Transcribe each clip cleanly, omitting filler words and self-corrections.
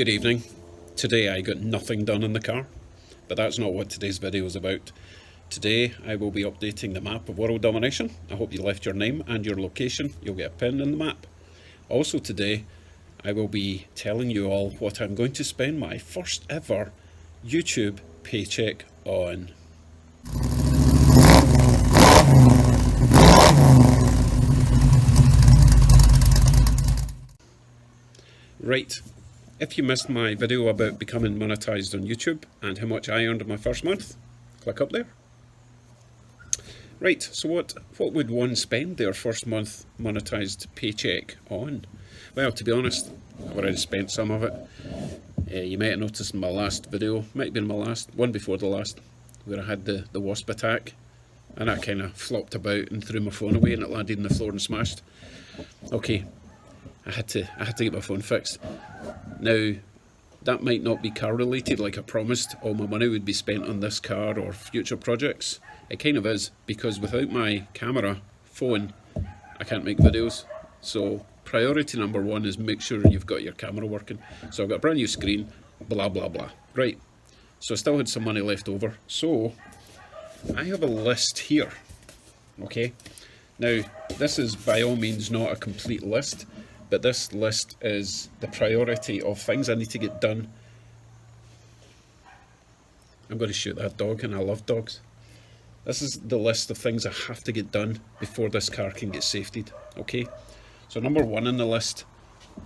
Good evening. Today I got nothing done in the car, but that's not what today's video is about. Today I will be updating the map of world domination. I hope you left your name and your location. You'll get a pin in the map. Also today I will be telling you all what I'm going to spend my first ever YouTube paycheck on. Right. If you missed my video about becoming monetized on YouTube and how much I earned in my first month, click up there. Right, so what would one spend their first month monetized paycheck on? Well, to be honest, I've already spent some of it. You might have noticed in my last video, might have been my last, one before the last, where I had the wasp attack, and I kind of flopped about and threw my phone away and it landed on the floor and smashed. Okay, I had to get my phone fixed. Now, that might not be car related, like I promised all my money would be spent on this car or future projects. It kind of is, because without my camera phone, I can't make videos. So priority number one is make sure you've got your camera working. So I've got a brand new screen, blah, blah, blah. Right, so I still had some money left over. So I have a list here, okay? Now, this is by all means not a complete list, but this list is the priority of things I need to get done. I'm going to shoot that dog, and I love dogs. This is the list of things I have to get done before this car can get safetied, okay? So number one on the list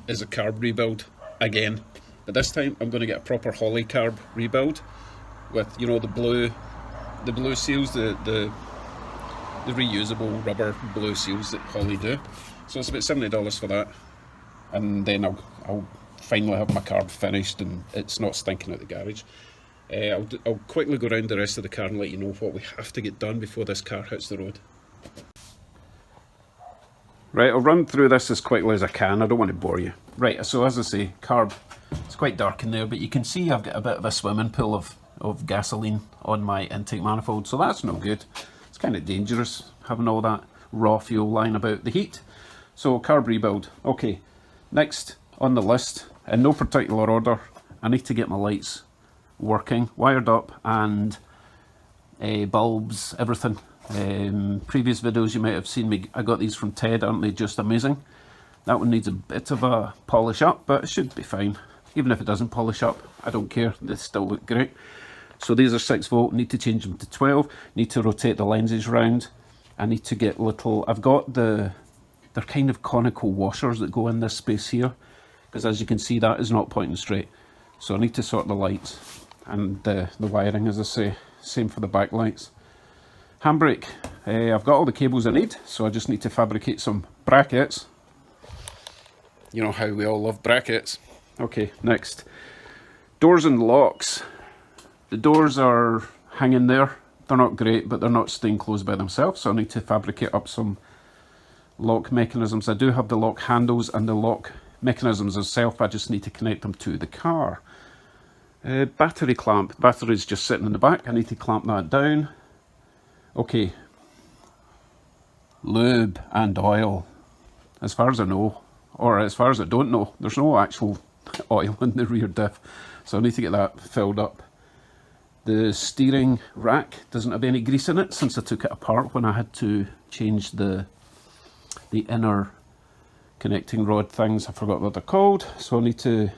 is a carb rebuild, again. But this time I'm going to get a proper Holly carb rebuild with, you know, the blue seals, the reusable rubber blue seals that Holly do. So it's about $70 for that. And then I'll finally have my carb finished and it's not stinking at the garage. I'll quickly go around the rest of the car and let you know what we have to get done before this car hits the road. Right, I'll run through this as quickly as I can. I don't want to bore you. Right, so as I say, carb, it's quite dark in there, but you can see I've got a bit of a swimming pool of gasoline on my intake manifold, so that's no good. It's kind of dangerous having all that raw fuel lying about. The heat. So carb rebuild. Okay. Next on the list, in no particular order, I need to get my lights working, wired up, and bulbs, everything. Previous videos you might have seen me, I got these from Ted, aren't they just amazing? That one needs a bit of a polish up, but it should be fine. Even if it doesn't polish up, I don't care, they still look great. So these are 6 volt, need to change them to 12, need to rotate the lenses round. I need to get little, I've got they're kind of conical washers that go in this space here, because as you can see that is not pointing straight. So I need to sort the lights and the wiring, as I say, same for the back lights. Handbrake, I've got all the cables I need, so I just need to fabricate some brackets. You know how we all love brackets. Okay, next. Doors and locks. The doors are hanging there. They're not great, but they're not staying closed by themselves, so I need to fabricate up some lock mechanisms. I do have the lock handles and the lock mechanisms itself, I just need to connect them to the car. Battery clamp, battery's just sitting in the back, I need to clamp that down. Okay, lube and oil, as far as I know, or as far as I don't know, there's no actual oil in the rear diff, so I need to get that filled up. The steering rack doesn't have any grease in it since I took it apart when I had to change the inner connecting rod things. I forgot what they're called, so I need to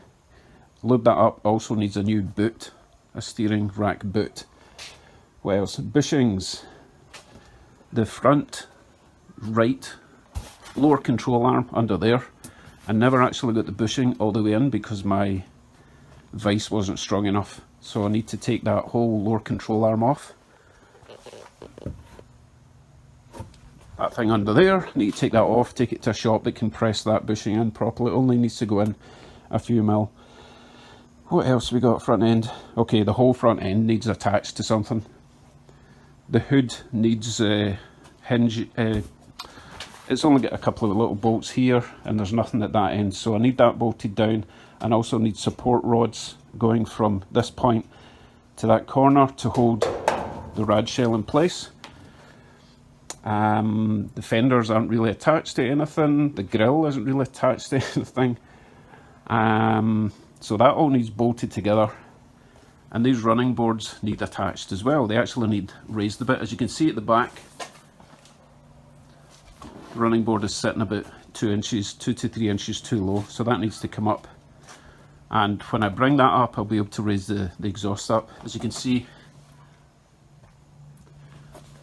lube that up. Also needs a new boot, a steering rack boot. What else? Bushings. The front right lower control arm under there. I never actually got the bushing all the way in because my vise wasn't strong enough, so I need to take that whole lower control arm off. That thing under there, need to take that off, take it to a shop that can press that bushing in properly. It only needs to go in a few mil. What else we got front end? Okay, the whole front end needs attached to something. The hood needs a hinge. It's only got a couple of little bolts here and there's nothing at that end, so I need that bolted down, and also need support rods going from this point to that corner to hold the rad shell in place. The fenders aren't really attached to anything. The grille isn't really attached to anything. So that all needs bolted together, and these running boards need attached as well. They actually need raised a bit. As you can see at the back, the running board is sitting about 2 to 3 inches too low, so that needs to come up. And when I bring that up, I'll be able to raise the exhaust up. As you can see,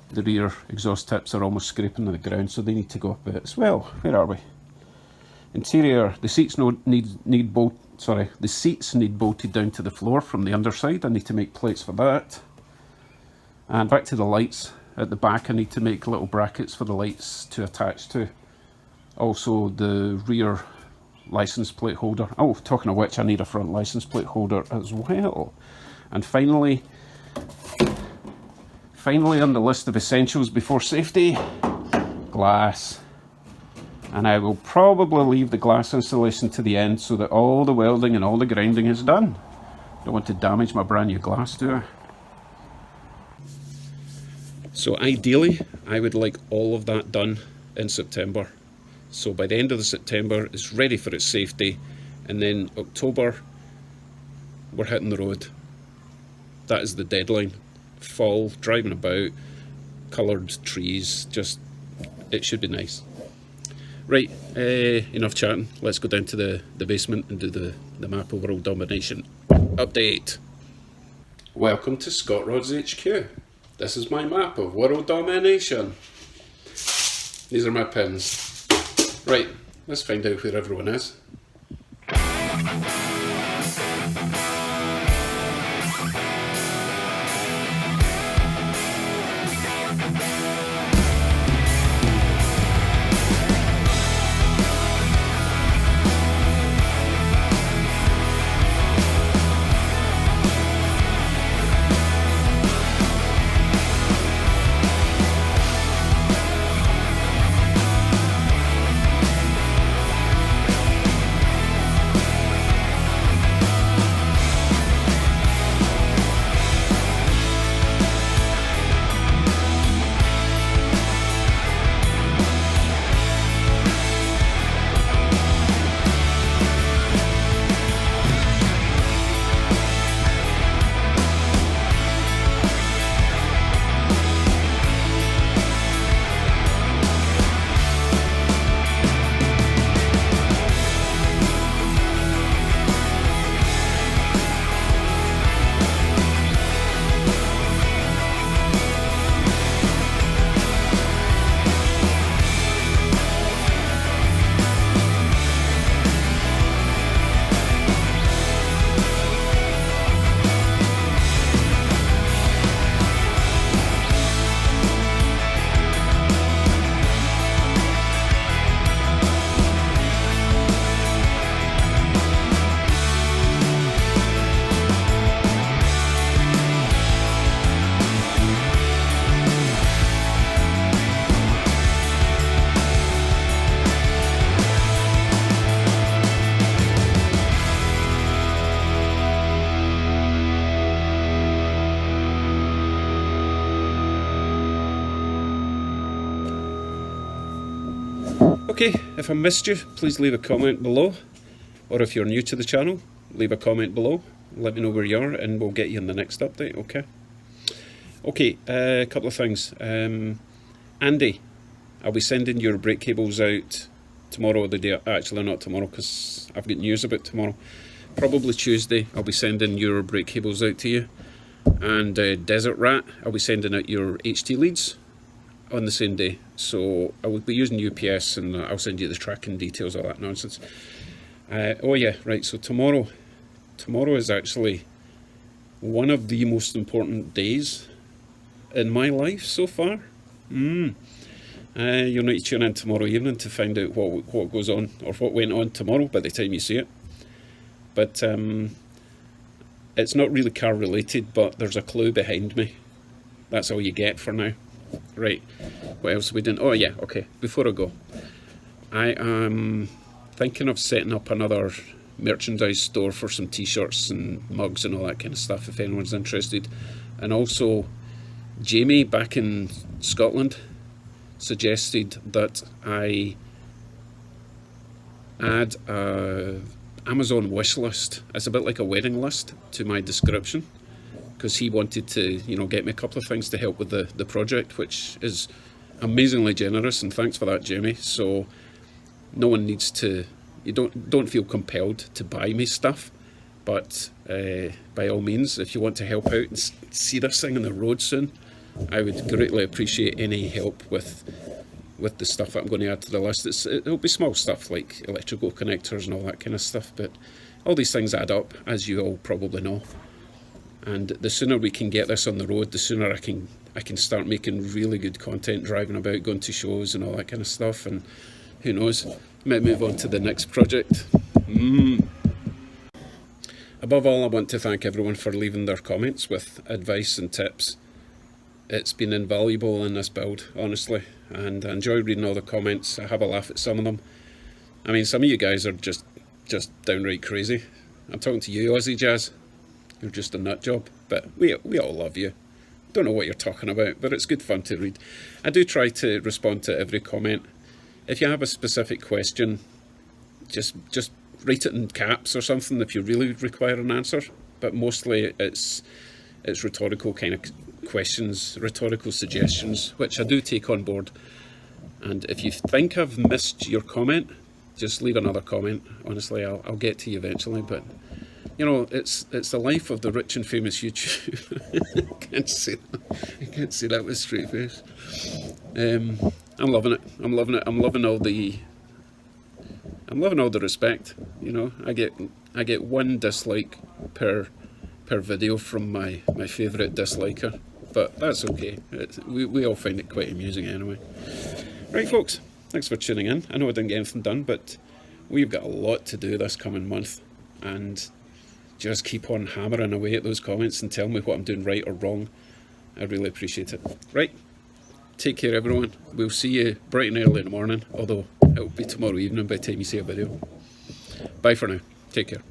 the rear exhaust tips are almost scraping the ground, so they need to go up a bit as well. Where are we? Interior, the seats the seats need bolted down to the floor from the underside. I need to make plates for that. And back to the lights at the back, I need to make little brackets for the lights to attach to. Also the rear license plate holder. Oh, talking of which, I need a front license plate holder as well. And finally on the list of essentials before safety, glass. And I will probably leave the glass installation to the end so that all the welding and all the grinding is done. Don't want to damage my brand new glass, do I? So ideally, I would like all of that done in September. So by the end of the September, it's ready for its safety. And then October, we're hitting the road. That is the deadline. Fall, driving about, coloured trees, just, it should be nice. Right, enough chatting. Let's go down to the basement and do the map of world domination update. Welcome to Scott Rods HQ. This is my map of world domination. These are my pins. Right, let's find out where everyone is. Okay, if I missed you, please leave a comment below, or if you're new to the channel, leave a comment below, let me know where you are and we'll get you in the next update, okay? Okay, a couple of things. Andy, I'll be sending your brake cables out tomorrow or the day, actually not tomorrow because I've got news about tomorrow. Probably Tuesday, I'll be sending your brake cables out to you. And Desert Rat, I'll be sending out your HT leads on the same day. So I will be using UPS and I'll send you the tracking details, all that nonsense. Oh yeah, right, so tomorrow is actually one of the most important days in my life so far. You'll need to tune in tomorrow evening to find out what goes on, or what went on tomorrow by the time you see it. But it's not really car related, but there's a clue behind me. That's all you get for now. Right, what else are we doing? Oh yeah, okay, before I go, I am thinking of setting up another merchandise store for some t-shirts and mugs and all that kind of stuff if anyone's interested. And also Jamie back in Scotland suggested that I add a Amazon wish list. It's a bit like a wedding list to my description, because he wanted to, you know, get me a couple of things to help with the project, which is amazingly generous, and thanks for that, Jamie. So no one needs to, you don't feel compelled to buy me stuff, but by all means, if you want to help out and see this thing on the road soon, I would greatly appreciate any help with the stuff that I'm going to add to the list. It'll be small stuff like electrical connectors and all that kind of stuff, but all these things add up, as you all probably know. And the sooner we can get this on the road, the sooner I can start making really good content, driving about, going to shows and all that kind of stuff. And who knows, might move on to the next project. Above all, I want to thank everyone for leaving their comments with advice and tips. It's been invaluable in this build, honestly, and I enjoy reading all the comments. I have a laugh at some of them. I mean, some of you guys are just downright crazy. I'm talking to you, Aussie Jazz. You're just a nut job, but we all love you. Don't know what you're talking about, but it's good fun to read. I do try to respond to every comment. If you have a specific question, just write it in caps or something if you really require an answer. But mostly it's rhetorical kind of questions, rhetorical suggestions, which I do take on board. And if you think I've missed your comment, just leave another comment. Honestly, I'll get to you eventually. But you know, it's the life of the rich and famous YouTube. I can't say that with a straight face. I'm loving it. I'm loving it. I'm loving all the respect. You know, I get one dislike per video from my favourite disliker, but that's okay. We all find it quite amusing anyway. Right, folks, thanks for tuning in. I know I didn't get anything done, but we've got a lot to do this coming month, and just keep on hammering away at those comments and tell me what I'm doing right or wrong. I really appreciate it. Right, take care everyone. We'll see you bright and early in the morning, although it'll be tomorrow evening by the time you see a video. Bye for now. Take care.